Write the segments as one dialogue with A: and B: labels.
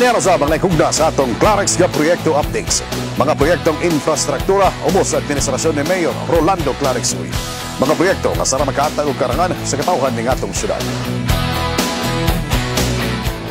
A: Mamaya sa mga ikugda sa atong Clarex nga proyekto updates. Mga proyektong infrastruktura ubos sa administrasyon ni Mayor Rolando Clarex Uy. Mga proyekto nga sara makaatag og karangan sa katawhan ning atong syudad.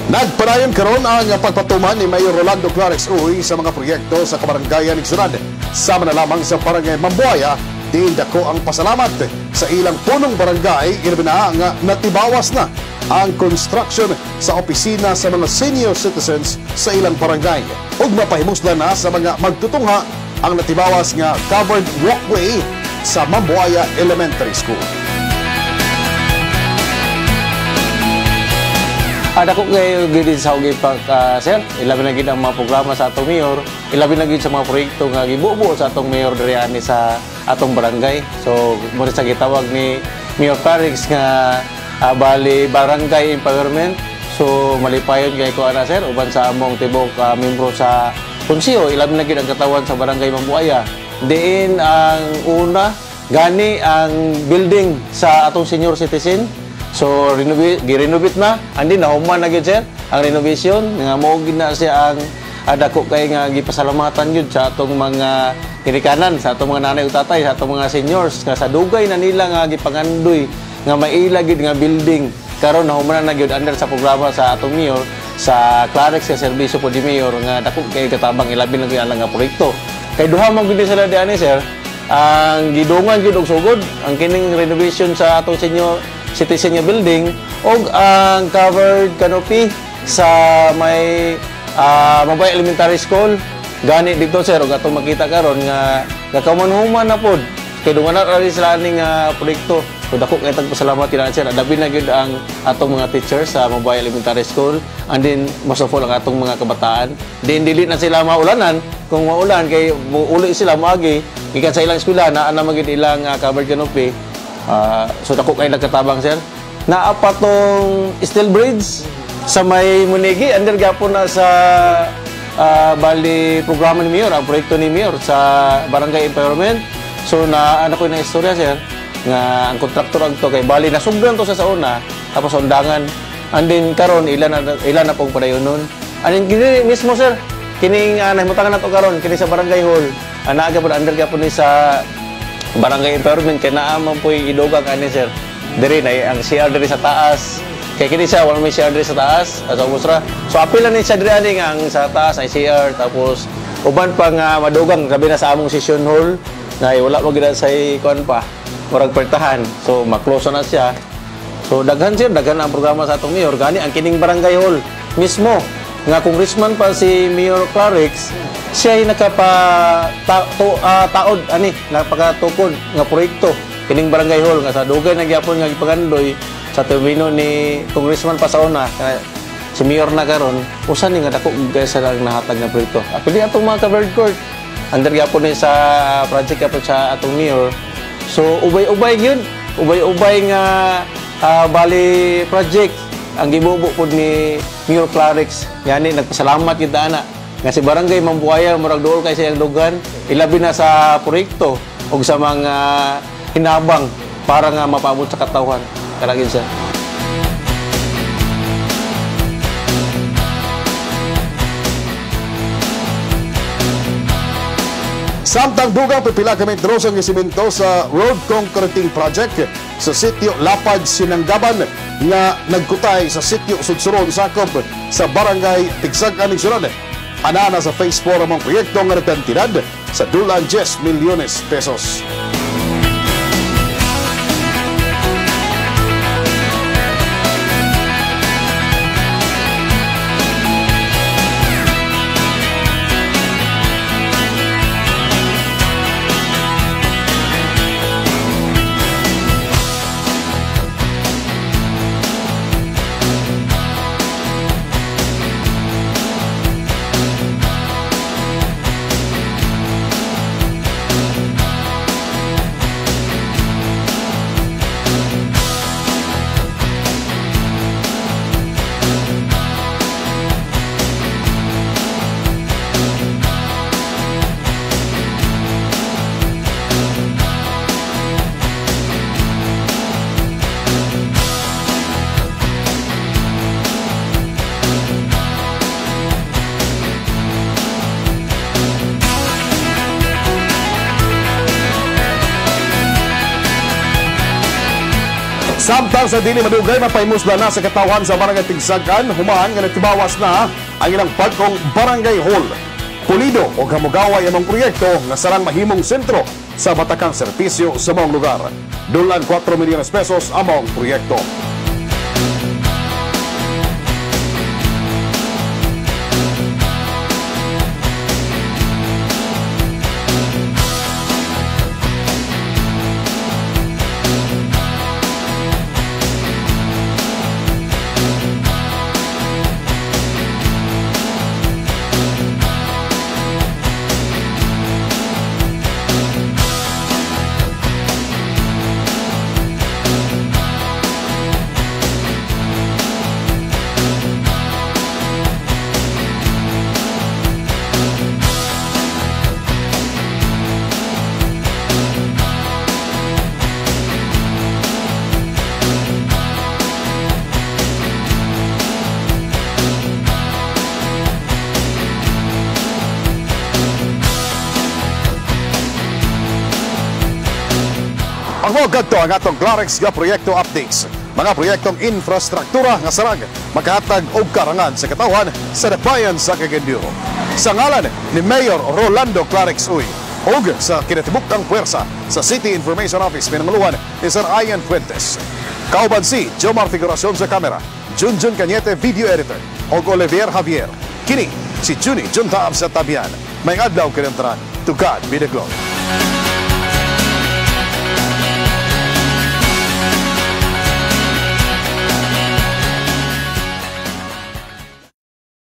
A: Nagpadayon karon ang pagpatuman ni Mayor Rolando Clarex Uy sa mga proyekto sa kabaranggayan ning syudad. Sama na lamang sa barangay Mambuaya, diin dako ang pasalamat sa ilang punong barangay ilabina nga natibawas na ang construction sa opisina sa mga senior citizens sa ilang barangay. Ug mapahimuslan na sa mga magtutungha ang natibawas nga covered walkway sa Mambuaya Elementary School.
B: Dako kayo gid sa pag sir, ilabi na gid ang mga programa sa atong mayor, ilabi na gid sa mga proyekto nga gibubuo sa atong mayor diri ani sa atong barangay. So mo sa gitawag ni Mayor Clarex nga bali barangay empowerment. So malipayon kay ko ana sir uban sa among tibok membro sa konseho, ilabi na gid ang katawan sa barangay Mambuaya. Diin ang una gani ang building sa atong senior citizen. So gi-renovate na, andi na human na gyud sir ang renovation nga mao gid na siya ang dako kay nga gipasalamatan gyud sa atong mga kinikanan, sa atong mga nanay ug tatay, sa atong mga seniors nga sa dugay na nila nga gipangandoy nga maila gid nga building karon nahuman na gyud under sa programa sa atong mayor sa Clarex nga serbisyo po di mayor nga dako kay katabang ilabi na gyud ang nga proyekto. Kay duha man gyud sila diani sir, ang gidungan gyud og sugod ang kining renovation sa atong senior citizen nga building og ang covered canopy sa may Mambuaya Elementary School. Gani dito sir og atong makita karon nga nakamanhuman na pod kay dungan na rin sila ning proyekto. So dako kay tagpasalamat kinahanglan sir, labi na gyud ang atong mga teachers sa Mambuaya Elementary School and then most of all ang atong mga kabataan. Then dili na sila maulanan, kung maulan kay uli sila maagi gikan sa ilang eskwela naa na magid ilang covered canopy. So dako kay nagkatabang sir. Naa pa tong steel bridge sa may Munigi under gyapon na sa bali programa ni Mayor, ang proyekto ni Mayor sa barangay empowerment. So na ano ko na istorya sir nga ang kontraktor agto kay bali nasugdan to sa sauna tapos undangan and then karon ilan na pong padayon nun. Anin kini mismo sir kining nahimutangan nato karon kini sa barangay hall ana gyapon under gyapon ni sa barangay empowerment kay naa man po'y idugang ani sir. Diri na ang CR diri sa taas. Kay kini siya wala may CR diri sa taas sa umusra. So apil na ni siya diri ani nga ang sa taas ay CR tapos uban pa nga madugang gabi na sa among session hall na wala mo gid sa kuan pa murag pertahan. So maklose na siya. So daghan sir daghan ang programa sa atong mayor gani ang kining barangay hall mismo nga congressman pa si Mayor Clarex siya ay taod ani napakatukod nga proyekto kining barangay hall nga sa dugay na gyapon nga gipagandoy sa turbino ni congressman pa sa una si mayor na karon usa ni nga dako guys sa nahatag nga proyekto apili atong mga covered court under gyapon ni sa project gyapon sa atong mayor. So ubay-ubay gyud ubay-ubay nga bali project ang gibubo pod ni Mayor Clarex. Yani nagpasalamat kita ana nga si barangay Mambuaya murag duol kay sa iyang dugan ilabi na sa proyekto ug sa mga hinabang para nga mapaabot sa katawhan kalagin siya.
A: Samtang dugang pipila kami drosong isimento sa road concreting project sa sitio Lapad, Sinanggaban nga nagkutay sa sitio Sudsuron, sakop sa barangay Tigsagan ning Sunod. Anana sa phase 4 ang proyekto nga nagkantidad sa dulan 10 milyones pesos. Samtang sa dili madugay mapaimusla na sa katawan sa barangay Tigsagan, humaan nga nagtibawas na ang ilang pagkong barangay hall. Pulido o kamugaway among proyekto nga sarang mahimong sentro sa batakang serbisyo sa maong lugar. Dulan 4 milyones pesos among proyekto. Ang mga gadto ang atong Clarex nga proyekto updates. Mga proyektong infrastruktura nga sarag makahatag og karangan sa katawan sa dapayan sa Cagayan. Sa ngalan ni Mayor Rolando Clarex Uy ug sa kinatibukang puwersa sa City Information Office pinanguluhan ni Sir Ian Fuentes. Kauban si Jomar Figuracion sa kamera, Junjun Cañete video editor ug Olivier Javier. Kini si Juni Juntaab sa Tabian. May adlaw kinantaran. To God be the glory.